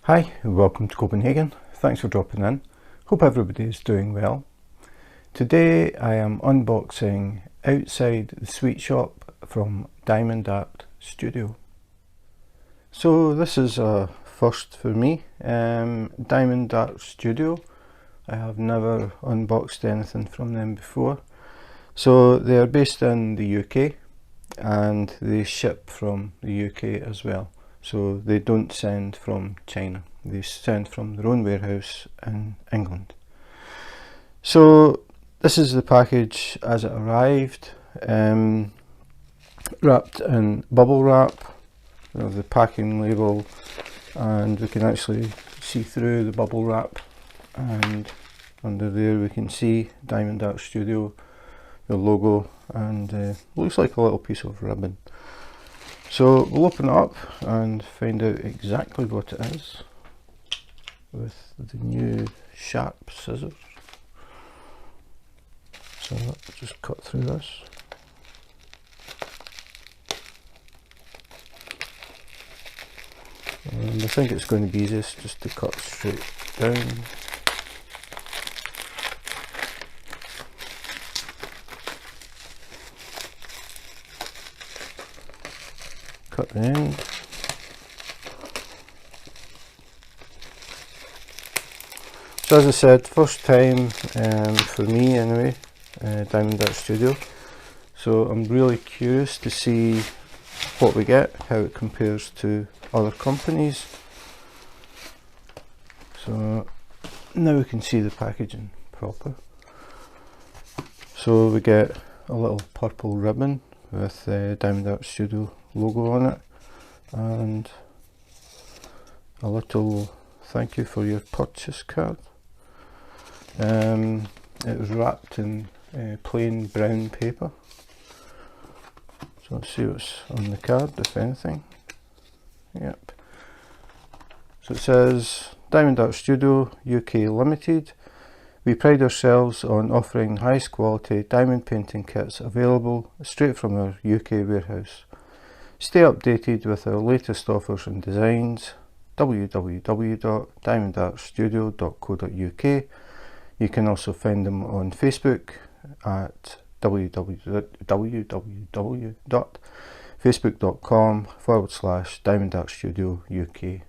Hi, welcome to Copenhagen. Thanks for dropping in. Hope everybody is doing well. Today I am unboxing Outside the Sweet Shop from Diamond Art Studio. So this is a first for me. Diamond Art Studio. I have never unboxed anything from them before. So they are based in the UK and they ship from the UK as well. So they don't send from China, they send from their own warehouse in England. So this is the package as it arrived, wrapped in bubble wrap. You know, the packing label, and we can actually see through the bubble wrap, and under there we can see Diamond Art Studio, the logo, and looks like a little piece of ribbon. So we'll open it up and find out exactly what it is with the new sharp scissors. So let's just cut through this. And I think it's going to be easiest just to cut straight down. Cut the end. So as I said, first time for me anyway, Diamond Art Studio. So I'm really curious to see what we get, how it compares to other companies. So now we can see the packaging proper. So we get a little purple ribbon with Diamond Art Studio logo on it, and a little thank you for your purchase card. It was wrapped in plain brown paper. So let's see what's on the card, if anything. Yep. So it says Diamond Art Studio UK Limited. We pride ourselves on offering highest quality diamond painting kits available straight from our UK warehouse. Stay updated with our latest offers and designs. www.diamondartstudio.co.uk. You can also find them on Facebook at www.facebook.com/diamondartstudio.uk/.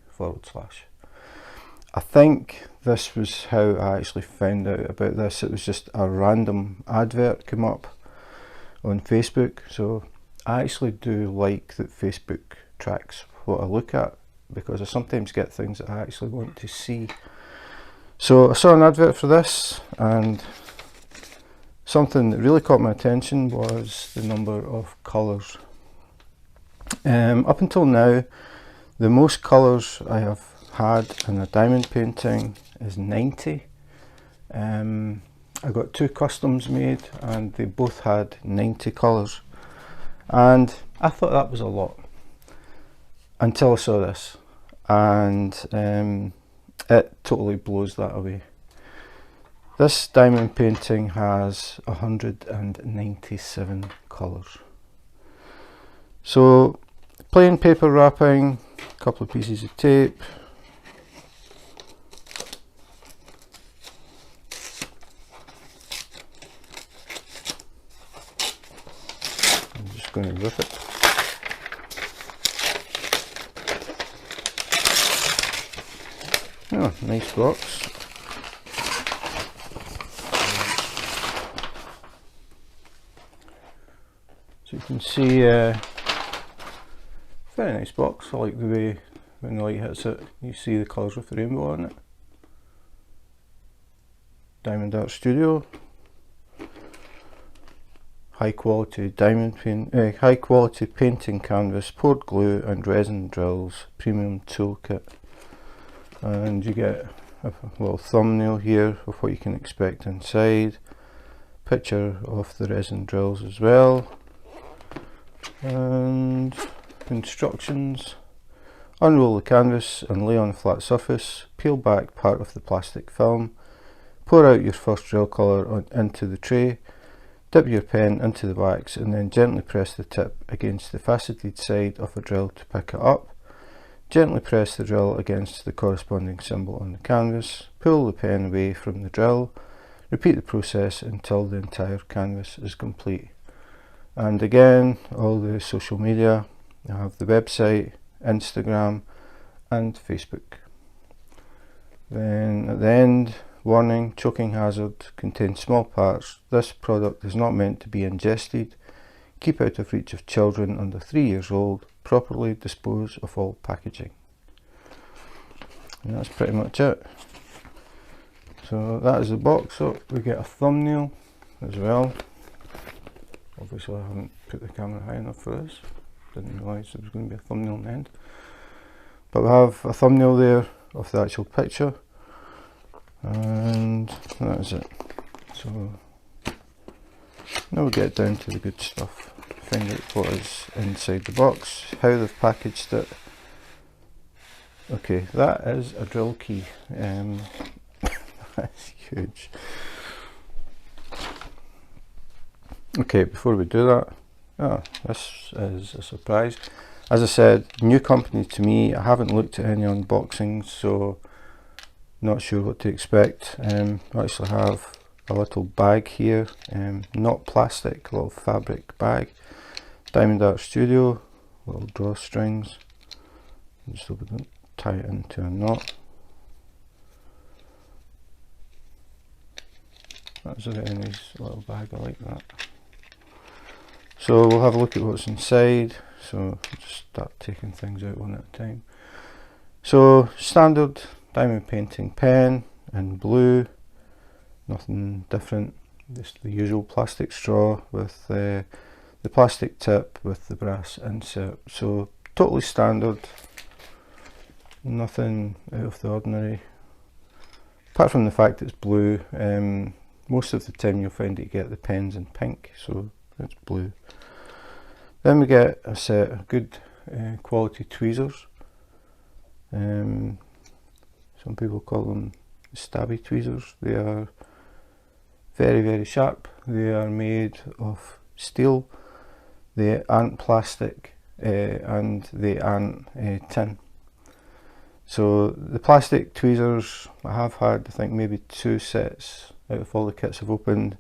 I think this was how I actually found out about this. It was just a random advert came up on Facebook. So I actually do like that Facebook tracks what I look at, because I sometimes get things that I actually want to see. So I saw an advert for this, and something that really caught my attention was the number of colours. Up until now, the most colours I have had in a diamond painting is 90. I got two customs made and they both had 90 colours, and I thought that was a lot until I saw this, and it totally blows that away. This diamond painting has 197 colours. So plain paper wrapping, a couple of pieces of tape, I'm just going to rip it. Oh, nice box. So you can see, very nice box. I like the way when the light hits it, you see the colours with the rainbow on it. Diamond Art Studio. High quality high quality painting canvas, poured glue and resin drills, premium toolkit. And you get a little thumbnail here of what you can expect inside, picture of the resin drills as well, and instructions. Unroll the canvas and lay on a flat surface, peel back part of the plastic film, pour out your first drill colour into the tray, dip your pen into the wax and then gently press the tip against the faceted side of a drill to pick it up. Gently press the drill against the corresponding symbol on the canvas, pull the pen away from the drill, repeat the process until the entire canvas is complete. And again, all the social media, I have the website, Instagram and Facebook. Then at the end, warning, choking hazard, contains small parts. This product is not meant to be ingested. Keep out of reach of children under 3 years old. Properly dispose of all packaging. And that's pretty much it. So that is the box up. We get a thumbnail as well. Obviously I haven't put the camera high enough for this. Didn't realise there was going to be a thumbnail in the end. But we have a thumbnail there of the actual picture. And that is it. So now we'll get down to the good stuff. Find out what is inside the box, how they've packaged it. Okay, that is a drill key. That's huge. Okay, before we do that, this is a surprise. As I said, new company to me. I haven't looked at any unboxings, so not sure what to expect. I actually have a little bag here, not plastic, a little fabric bag. Diamond Art Studio, little drawstrings, just so we don't tie it into a knot. That's a very nice little bag, I like that. So we'll have a look at what's inside. So just start taking things out one at a time. So standard diamond painting pen in blue, nothing different, just the usual plastic straw with the plastic tip with the brass insert. So totally standard, nothing out of the ordinary, apart from the fact it's blue. Most of the time you'll find that you get the pens in pink, so it's blue. Then we get a set of good quality tweezers. Some people call them stabby tweezers. They are very, very sharp. They are made of steel. They aren't plastic and they aren't tin. So the plastic tweezers, I have had, I think, maybe 2 sets out of all the kits I've opened.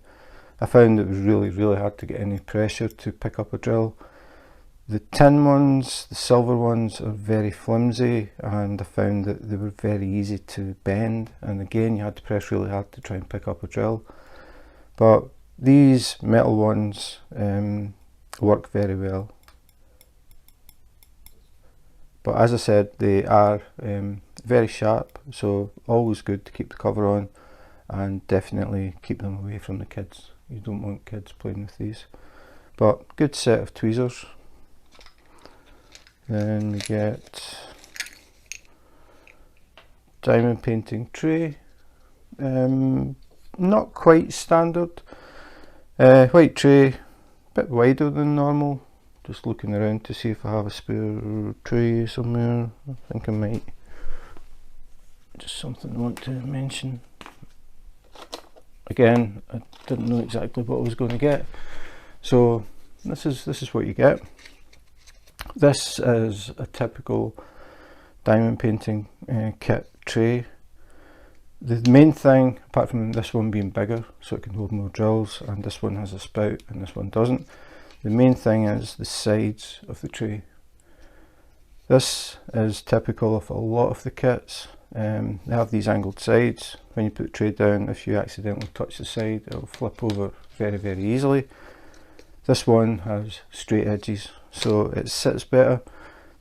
I found it was really, really hard to get any pressure to pick up a drill. The tin ones, the silver ones, are very flimsy, and I found that they were very easy to bend, and again you had to press really hard to try and pick up a drill. But these metal ones work very well. But as I said, they are very sharp, so always good to keep the cover on, and definitely keep them away from the kids. You don't want kids playing with these. But good set of tweezers. Then we get diamond painting tray. Not quite standard. White tray, bit wider than normal. Just looking around to see if I have a spare tray somewhere. I think I might. Just something I want to mention. Again, I didn't know exactly what I was going to get. So this is what you get. This is a typical diamond painting kit tray. The main thing, apart from this one being bigger so it can hold more drills, and this one has a spout and this one doesn't, the main thing is the sides of the tray. This is typical of a lot of the kits. They have these angled sides. When you put the tray down, if you accidentally touch the side, it will flip over very, very easily. This one has straight edges, so it sits better.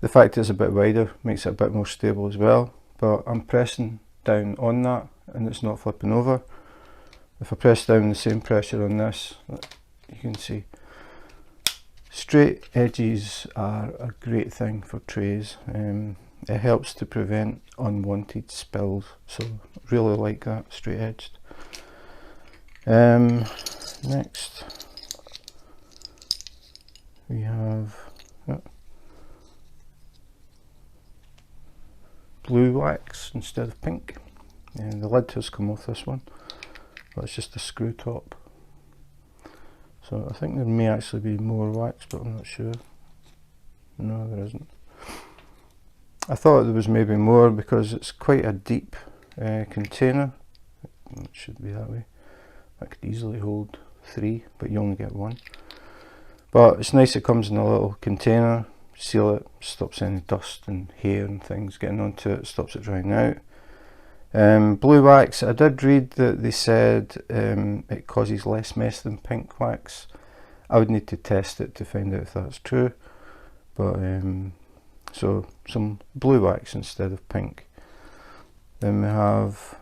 The fact it's a bit wider makes it a bit more stable as well, but I'm pressing down on that and it's not flipping over. If I press down the same pressure on this, you can see straight edges are a great thing for trays. It helps to prevent unwanted spills, so really like that, straight edged. Next we have blue wax instead of pink, and the lid has come off this one, but it's just a screw top. So I think there may actually be more wax, but I'm not sure. No, there isn't. I thought there was maybe more because it's quite a deep container. It should be that way. That could easily hold 3, but you only get 1. But it's nice it comes in a little container. Seal it, stops any dust and hair and things getting onto it, stops it drying out. Blue wax, I did read that they said it causes less mess than pink wax. I would need to test it to find out if that's true. But so some blue wax instead of pink. Then we have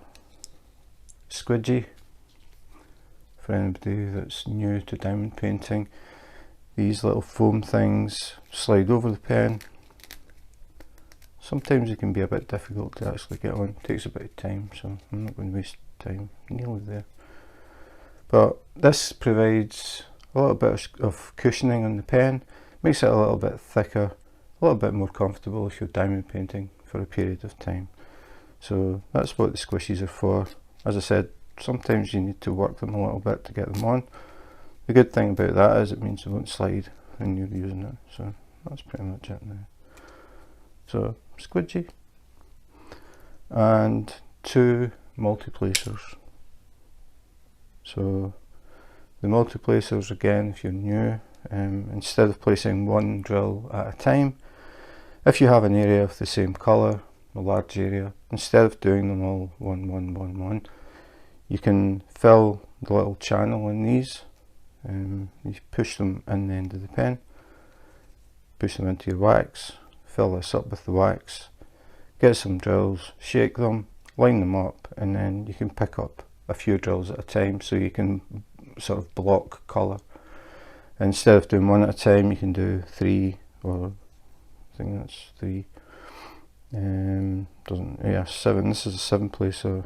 squidgy, for anybody that's new to diamond painting. These little foam things slide over the pen. Sometimes it can be a bit difficult to actually get on. It takes a bit of time, so I'm not going to waste time. Nearly there. But this provides a little bit of cushioning on the pen, makes it a little bit thicker, a little bit more comfortable if you're diamond painting for a period of time. So that's what the squishies are for. As I said, sometimes you need to work them a little bit to get them on. The good thing about that is it means it won't slide when you're using it. So that's pretty much it now. So squidgy and 2 multiplacers. So the multiplacers, again, if you're new, instead of placing 1 drill at a time, if you have an area of the same colour, a large area, instead of doing them all 1, 1, 1, 1, you can fill the little channel in these. You push them in the end of the pen, push them into your wax, fill this up with the wax, get some drills, shake them, line them up, and then you can pick up a few drills at a time so you can sort of block colour. Instead of doing 1 at a time, you can do 3, or I think that's 3. 7. This is a 7 placer,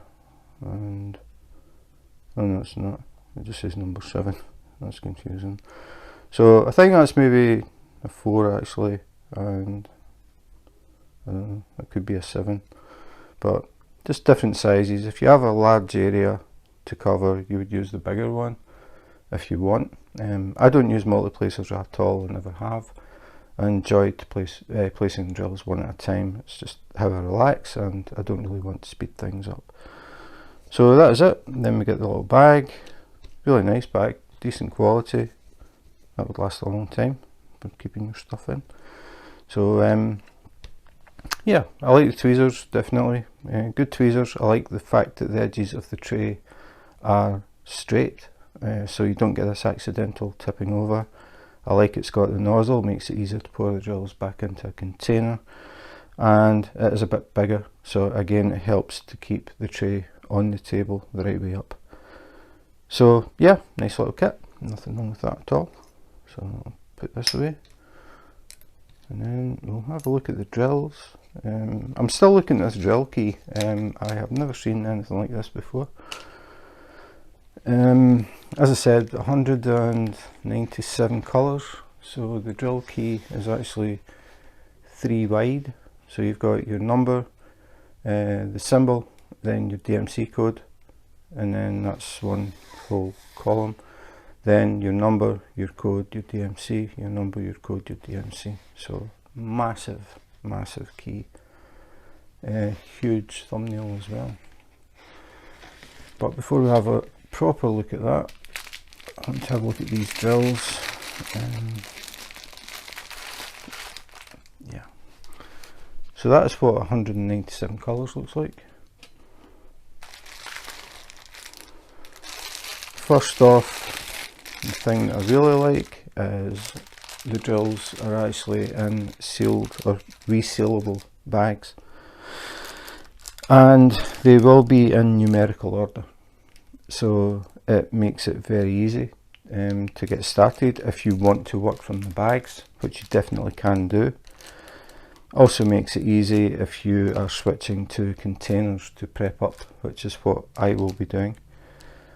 and oh no, it's not. It just says number 7. That's confusing. So I think that's maybe a 4 actually, and I don't know, it could be a 7, but just different sizes. If you have a large area to cover, you would use the bigger one if you want. I don't use multiplacers at all, I never have. I enjoy placing drills 1 at a time. It's just how I relax, and I don't really want to speed things up. So that is it. And then we get the little bag, really nice bag, decent quality. That would last a long time for keeping your stuff in. So yeah, I like the tweezers, definitely. Good tweezers. I like the fact that the edges of the tray are straight, so you don't get this accidental tipping over. I like it's got the nozzle, makes it easier to pour the drills back into a container, and it is a bit bigger, so again it helps to keep the tray on the table the right way up. So yeah, nice little kit, nothing wrong with that at all. So I'll put this away, and then we'll have a look at the drills. I'm still looking at this drill key. I have never seen anything like this before. As I said, 197 colours, so the drill key is actually 3 wide. So you've got your number, the symbol, then your DMC code, and then that's one whole column. Then your number, your code, your DMC, your number, your code, your DMC. So massive, massive key. Huge thumbnail as well. But before we have a proper look at that, I want to have a look at these drills. Yeah. So that is what 197 colours looks like. First off, the thing that I really like is the drills are actually in sealed or resealable bags, and they will be in numerical order, so it makes it very easy to get started if you want to work from the bags, which you definitely can do. Also makes it easy if you are switching to containers to prep up, which is what I will be doing.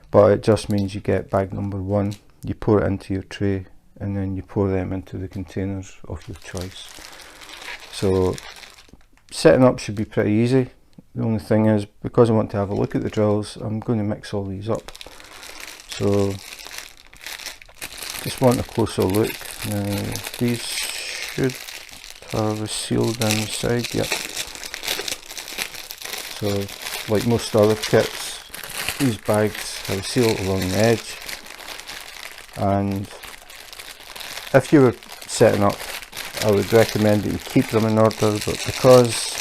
But it just means you get bag number 1, you pour it into your tray, and then you pour them into the containers of your choice. So setting up should be pretty easy. The only thing is, because I want to have a look at the drills, I'm going to mix all these up. So just want a closer look. These should have a sealed inside, yep, So like most other kits, these bags have a seal along the edge, and if you were setting up, I would recommend that you keep them in order, but because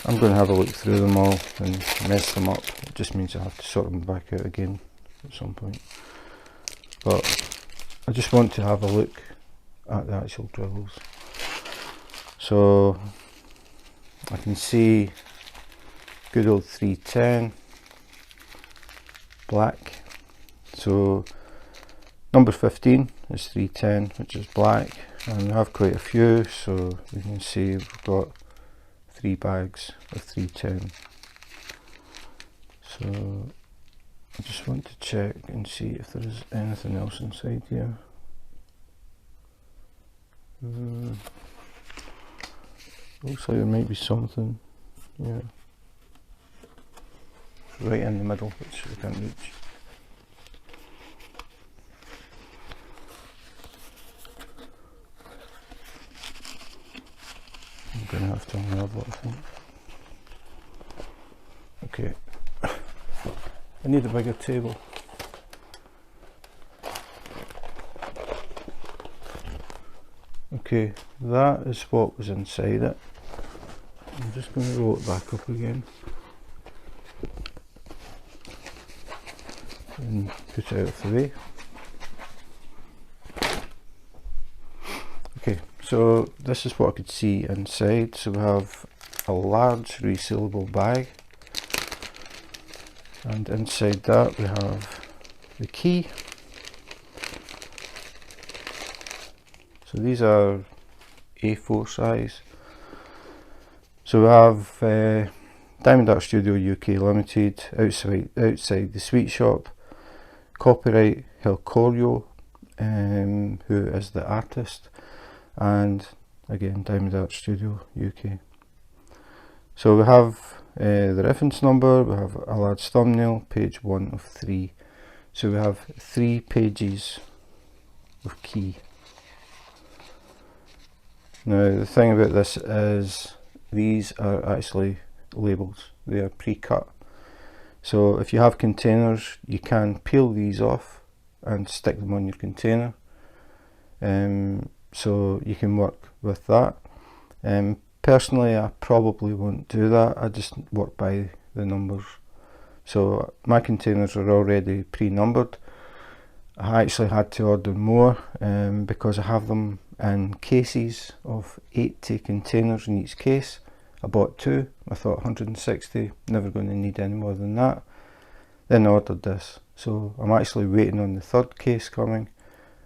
I'm going to have a look through them all and mess them up, it just means I have to sort them back out again at some point. But I just want to have a look at the actual drills. So I can see good old 310 black. So number 15 is 310, which is black, and we have quite a few, so you can see we've got 3 bags of 310. So I just want to check and see if there is anything else inside here. Looks like there might be something, yeah, right in the middle, which we can't reach. I'm going to have to unravel it, I think. Okay, I need a bigger table. Okay, that is what was inside it. I'm just going to roll it back up again and put it out of the way. Okay, so this is what I could see inside. So we have a large resealable bag, and inside that we have the key. So these are A4 size. So we have Diamond Art Studio UK Limited, outside the sweet shop, copyright Helkoryo, who is the artist, and again Diamond Art Studio UK. So we have the reference number, we have a large thumbnail, page 1 of 3. So we have 3 pages of key. Now the thing about this is these are actually labels, they are pre-cut. So if you have containers, you can peel these off and stick them on your container. So you can work with that. Personally, I probably won't do that, I just work by the numbers. So my containers are already pre-numbered. I actually had to order more because I have them in cases of 80 containers in each case. I bought 2, I thought 160, never going to need any more than that. Then I ordered this, so I'm actually waiting on the 3rd case coming.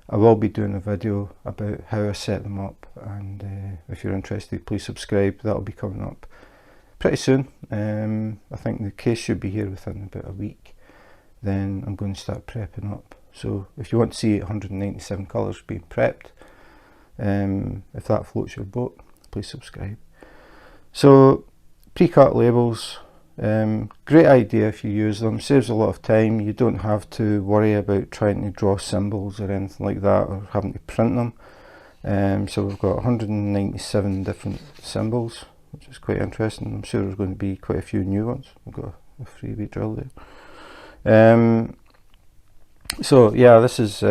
I will be doing a video about how I set them up, and if you're interested, please subscribe. That'll be coming up pretty soon. I think the case should be here within about a week. Then I'm going to start prepping up. So if you want to see 197 colours being prepped, if that floats your boat, please subscribe. So pre-cut labels, great idea if you use them, saves a lot of time. You don't have to worry about trying to draw symbols or anything like that, or having to print them. So we've got 197 different symbols, which is quite interesting. I'm sure there's going to be quite a few new ones. We've got a freebie drill there. So yeah, this is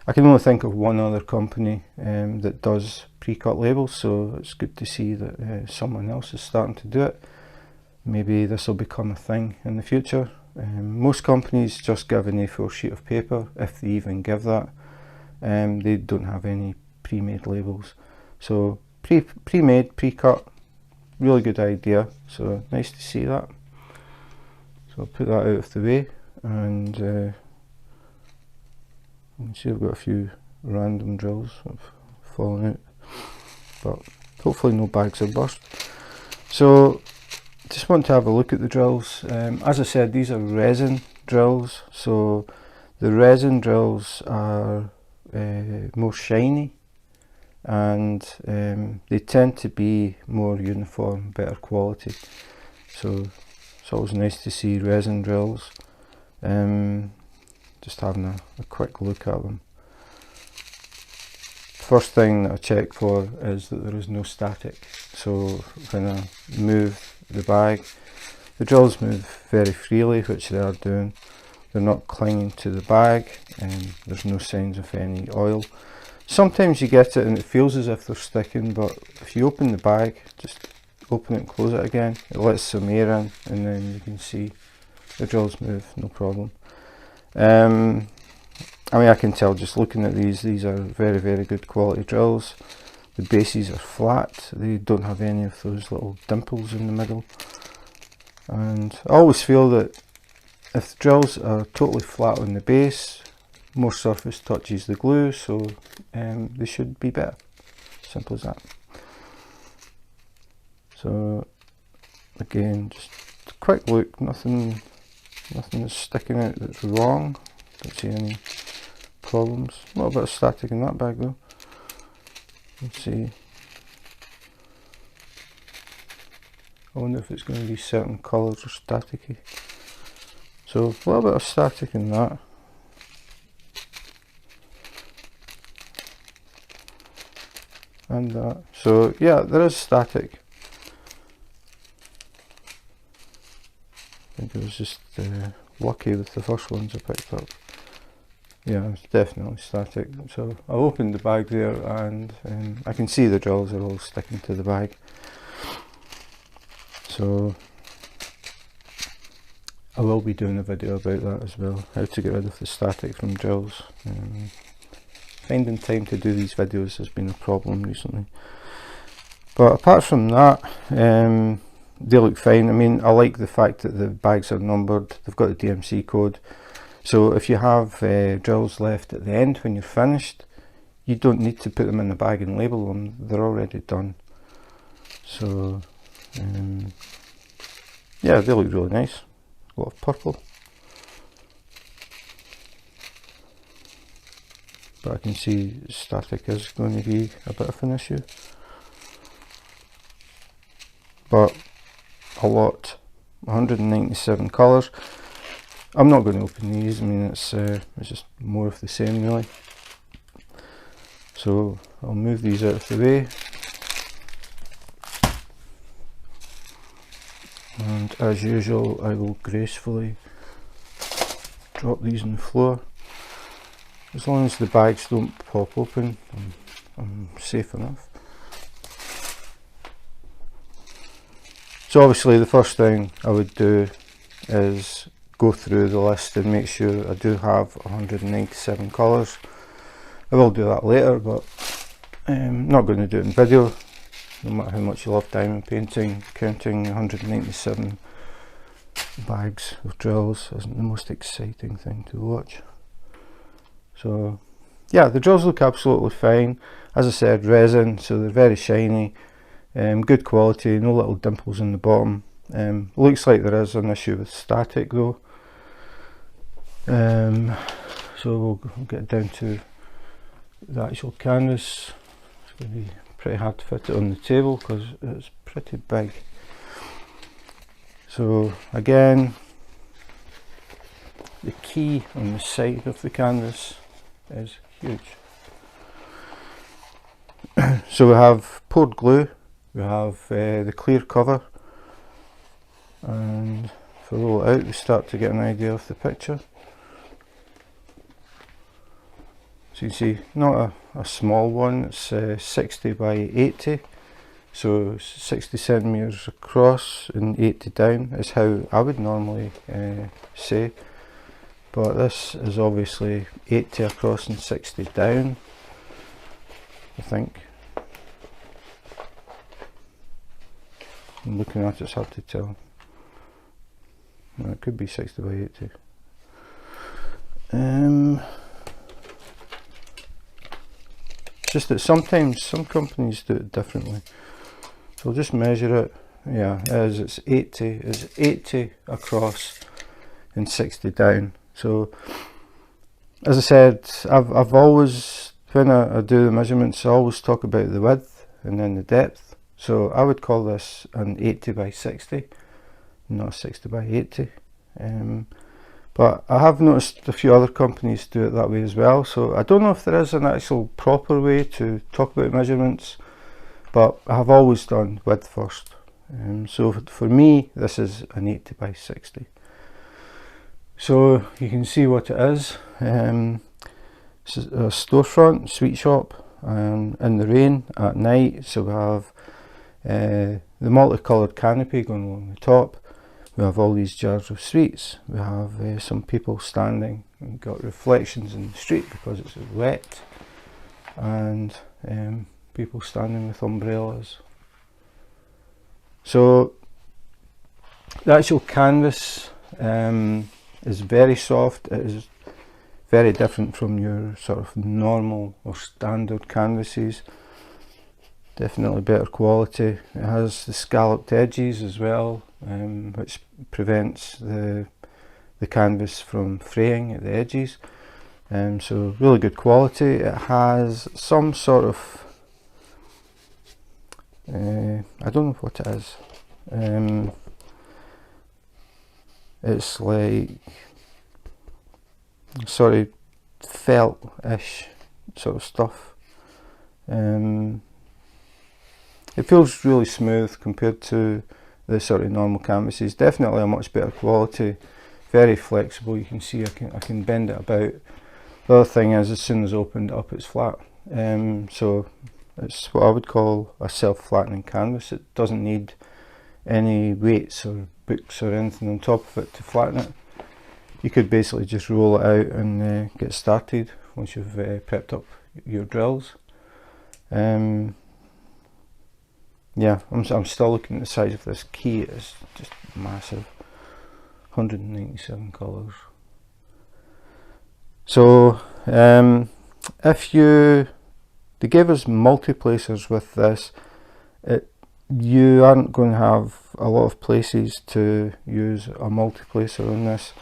I can only think of one other company that does pre-cut labels, so it's good to see that someone else is starting to do it. Maybe this will become a thing in the future. Most companies just give an A4 sheet of paper, if they even give that. They don't have any pre-made labels. So pre-made, pre-cut, really good idea. So nice to see that. So I'll put that out of the way, and you can see I've got a few random drills that have fallen out, but hopefully no bags are burst. So just want to have a look at the drills. As I said, these are resin drills, so the resin drills are more shiny, and they tend to be more uniform, better quality. So it's always nice to see resin drills. Just having a quick look at them. first thing that I check for is that there is no static. So when I move the bag, the drills move very freely, which they are doing. They're not clinging to the bag, and there's no signs of any oil. Sometimes you get it and it feels as if they're sticking, but if you open the bag, just open it and close it again, it lets some air in, and then you can see the drills move, no problem. I mean, I can tell just looking at these are very, very good quality drills. The bases are flat, they don't have any of those little dimples in the middle. And I always feel that if the drills are totally flat on the base, more surface touches the glue, so they should be better. Simple as that. So again, just a quick look, nothing is sticking out that's wrong. Don't see any problems. A little bit of static in that bag though. Let's see. I wonder if it's going to be certain colours or staticky. So a little bit of static in that. And that. So yeah, there is static. I think I was just lucky with the first ones I picked up. Yeah, it's definitely static. So I opened the bag there, and I can see the drills are all sticking to the bag. So I will be doing a video about that as well, how to get rid of the static from drills. Finding time to do these videos has been a problem recently. But apart from that, they look fine. I mean, I like the fact that the bags are numbered, they've got the DMC code. So if you have drills left at the end when you're finished, you don't need to put them in the bag and label them, they're already done. So yeah, they look really nice. A lot of purple. But I can see static is going to be a bit of an issue. But a lot, 197 colours. I'm not going to open these. I mean, it's just more of the same really. So I'll move these out of the way. And as usual, I will gracefully drop these on the floor. As long as the bags don't pop open, I'm safe enough. So obviously the first thing I would do is go through the list and make sure I do have 197 colours. I will do that later, but I'm not going to do it in video. No matter how much you love diamond painting, counting 197 bags of drills isn't the most exciting thing to watch. So yeah, the drills look absolutely fine. As I said, resin, so they're very shiny, good quality, no little dimples in the bottom. Looks like there is an issue with static though. So we'll get down to the actual canvas. It's going to be pretty hard to fit it on the table because it's pretty big. So again, the key on the side of the canvas is huge. So we have poured glue, we have the clear cover, and if we roll it out we start to get an idea of the picture. So you can see, not a small one, it's 60 by 80, so 60 centimetres across and 80 down is how I would normally say, but this is obviously 80 across and 60 down, I think. I'm looking at it, it's hard to tell. No, it could be 60 by 80. Just that sometimes some companies do it differently, so I'll just measure it. Yeah, it's 80 across and 60 down. So as I said, I've always, when I do the measurements, I always talk about the width and then the depth. So I would call this an 80 by 60, not a 60 by 80. But I have noticed a few other companies do it that way as well, so I don't know if there is an actual proper way to talk about measurements, but I have always done width first. So for me, this is an 80 by 60. So you can see what it is. This is a storefront, sweet shop, in the rain at night. So we have the multicoloured canopy going along the top. We have all these jars of sweets. We have some people standing. We've got reflections in the street because it's wet, and people standing with umbrellas. So the actual canvas is very soft. It is very different from your sort of normal or standard canvases. Definitely better quality. It has the scalloped edges as well, which prevents the canvas from fraying at the edges. So really good quality. It has some sort of I don't know what it is. It's like sort of felt-ish sort of stuff. It feels really smooth compared to the sort of normal canvases. Definitely a much better quality, very flexible. You can see I can bend it about. The other thing is, as soon as I opened it up, it's flat. So it's what I would call a self-flattening canvas. It doesn't need any weights or books or anything on top of it to flatten it. You could basically just roll it out and get started once you've prepped up your drills. Yeah, I'm still looking at the size of this key. It's just massive, 197 colours. So they gave us multiplacers with this. You aren't going to have a lot of places to use a multiplacer on this.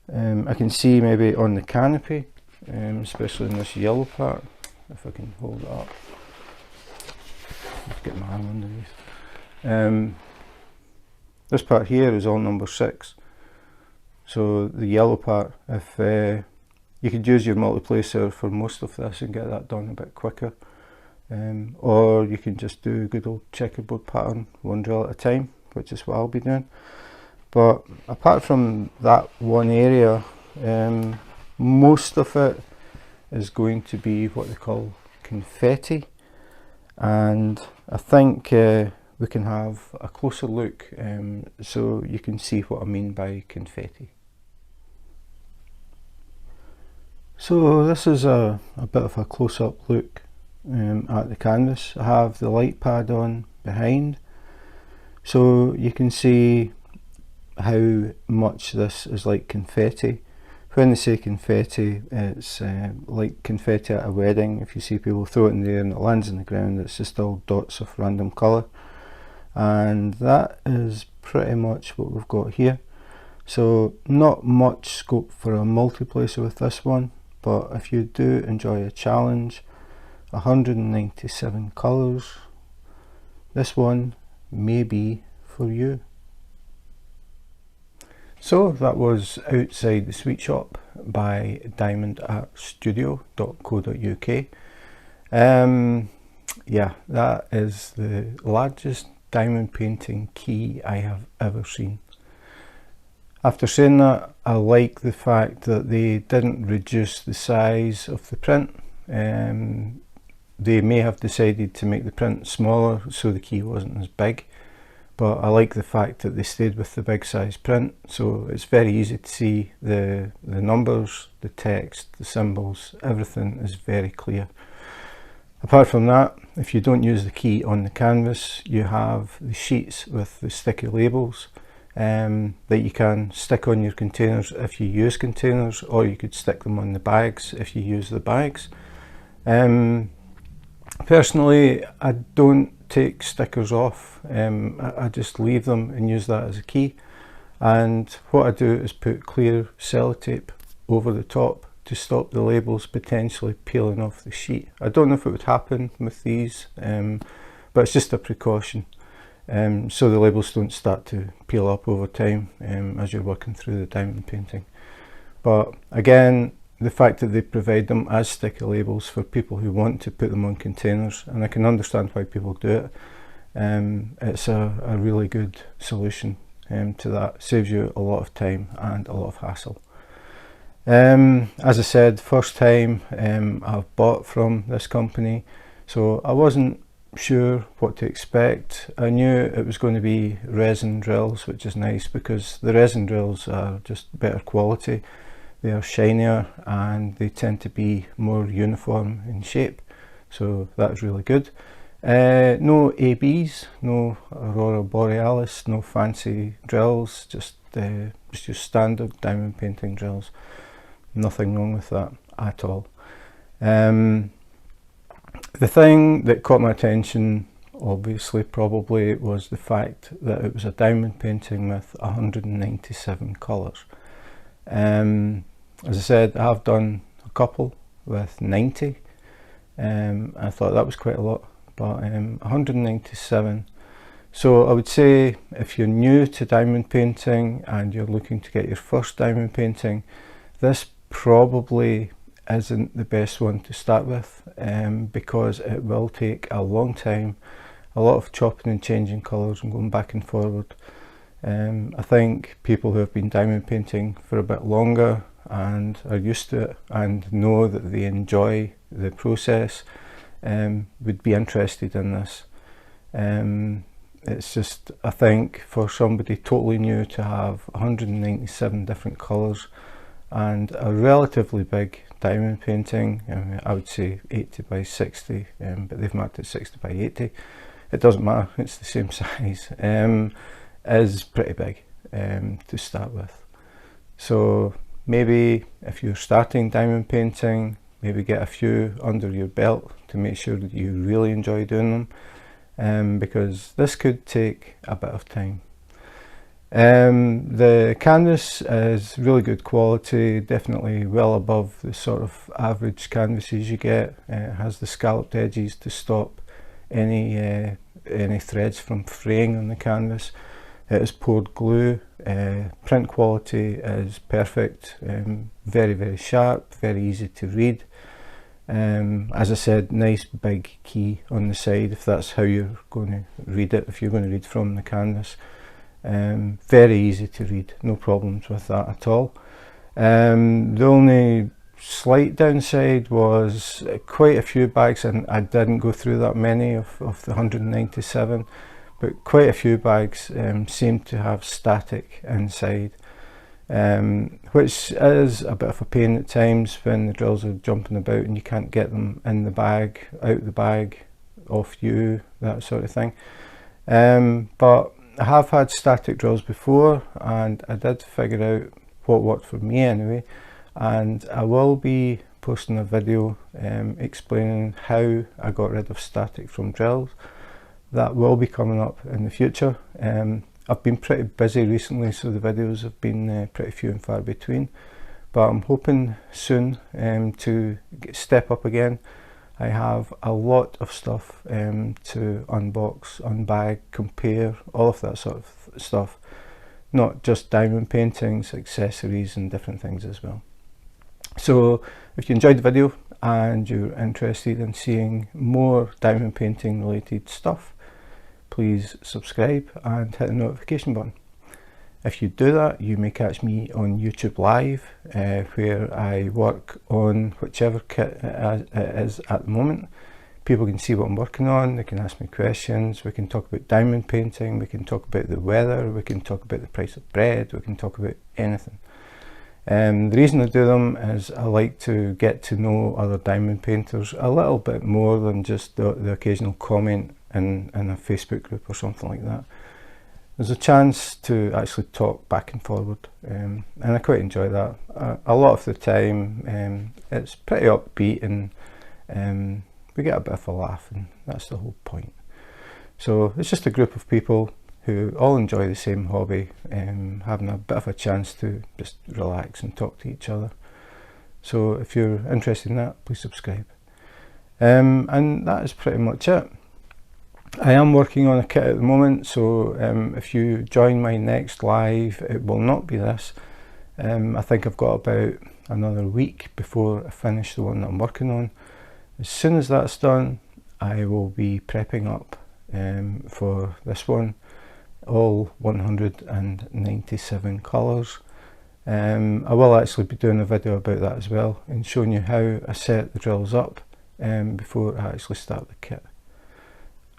I can see maybe on the canopy, especially in this yellow part, if I can hold it up. Get my hand underneath. This part here is all number 6. So the yellow part, if you could use your multiplacer for most of this and get that done a bit quicker, or you can just do a good old checkerboard pattern, one drill at a time, which is what I'll be doing. But apart from that one area, most of it is going to be what they call confetti. And I think we can have a closer look so you can see what I mean by confetti. So this is a bit of a close-up look at the canvas. I have the light pad on behind, so you can see how much this is like confetti. When they say confetti, it's like confetti at a wedding. If you see people throw it in the air and it lands on the ground, it's just all dots of random colour. And that is pretty much what we've got here. So not much scope for a multiplacer with this one, but if you do enjoy a challenge, 197 colours, this one may be for you. So that was Outside the Sweet Shop by diamondartstudio.co.uk. Yeah, that is the largest diamond painting key I have ever seen. After saying that, I like the fact that they didn't reduce the size of the print. They may have decided to make the print smaller so the key wasn't as big. But I like the fact that they stayed with the big size print, so it's very easy to see the numbers, the text, the symbols, everything is very clear. Apart from that, if you don't use the key on the canvas, you have the sheets with the sticky labels that you can stick on your containers if you use containers, or you could stick them on the bags if you use the bags. Personally, I don't take stickers off. I just leave them and use that as a key, and what I do is put clear sellotape over the top to stop the labels potentially peeling off the sheet. I don't know if it would happen with these, but it's just a precaution, so the labels don't start to peel up over time as you're working through the diamond painting. But again, the fact that they provide them as sticky labels for people who want to put them on containers, and I can understand why people do it. It's a really good solution to that. Saves you a lot of time and a lot of hassle. As I said, first time I've bought from this company, so I wasn't sure what to expect. I knew it was going to be resin drills, which is nice because the resin drills are just better quality. They are shinier and they tend to be more uniform in shape, so that's really good. No ABs, no Aurora Borealis, no fancy drills, just your standard diamond painting drills. Nothing wrong with that at all. The thing that caught my attention, obviously, probably was the fact that it was a diamond painting with 197 colours. As I said, I have done a couple with 90. I thought that was quite a lot, but 197. So I would say if you're new to diamond painting and you're looking to get your first diamond painting, this probably isn't the best one to start with, because it will take a long time, a lot of chopping and changing colours and going back and forward. I think people who have been diamond painting for a bit longer and are used to it and know that they enjoy the process would be interested in this. It's just, I think, for somebody totally new to have 197 different colours and a relatively big diamond painting, I would say 80 by 60, but they've marked it 60 by 80. It doesn't matter, it's the same size. Is pretty big to start with. So maybe if you're starting diamond painting, maybe get a few under your belt to make sure that you really enjoy doing them, because this could take a bit of time. The canvas is really good quality, definitely well above the sort of average canvases you get. It has the scalloped edges to stop any threads from fraying on the canvas. It is poured glue. Print quality is perfect, very, very sharp, very easy to read. As I said, nice big key on the side if that's how you're going to read it, if you're going to read from the canvas. Very easy to read, no problems with that at all. The only slight downside was quite a few bags, and I didn't go through that many of the 197, but quite a few bags seemed to have static inside, which is a bit of a pain at times when the drills are jumping about and you can't get them in the bag, out the bag, off you, that sort of thing. But I have had static drills before and I did figure out what worked for me anyway, and I will be posting a video explaining how I got rid of static from drills. That will be coming up in the future. I've been pretty busy recently, so the videos have been pretty few and far between, but I'm hoping soon to step up again. I have a lot of stuff to unbox, unbag, compare, all of that sort of stuff. Not just diamond paintings, accessories and different things as well. So if you enjoyed the video and you're interested in seeing more diamond painting related stuff, please subscribe and hit the notification button. If you do that, you may catch me on YouTube Live, where I work on whichever kit it is at the moment. People can see what I'm working on, they can ask me questions, we can talk about diamond painting, we can talk about the weather, we can talk about the price of bread, we can talk about anything. The reason I do them is I like to get to know other diamond painters a little bit more than just the occasional comment in a Facebook group or something like that. There's a chance to actually talk back and forward, and I quite enjoy that. A lot of the time it's pretty upbeat and we get a bit of a laugh, and that's the whole point. So it's just a group of people who all enjoy the same hobby, having a bit of a chance to just relax and talk to each other. So if you're interested in that, please subscribe. And that is pretty much it. I am working on a kit at the moment, so if you join my next live, it will not be this. I think I've got about another week before I finish the one that I'm working on. As soon as that's done, I will be prepping up for this one, all 197 colours. I will actually be doing a video about that as well, and showing you how I set the drills up before I actually start the kit.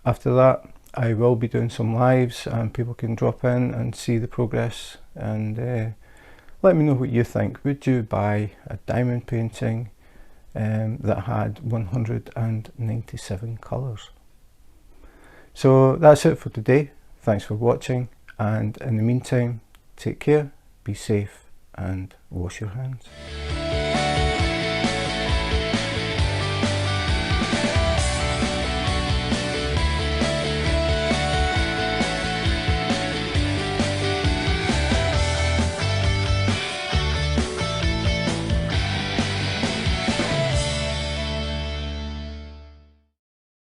After that, I will be doing some lives and people can drop in and see the progress, and let me know what you think. Would you buy a diamond painting that had 197 colours? So that's it for today. Thanks for watching, and in the meantime, take care, be safe, and wash your hands.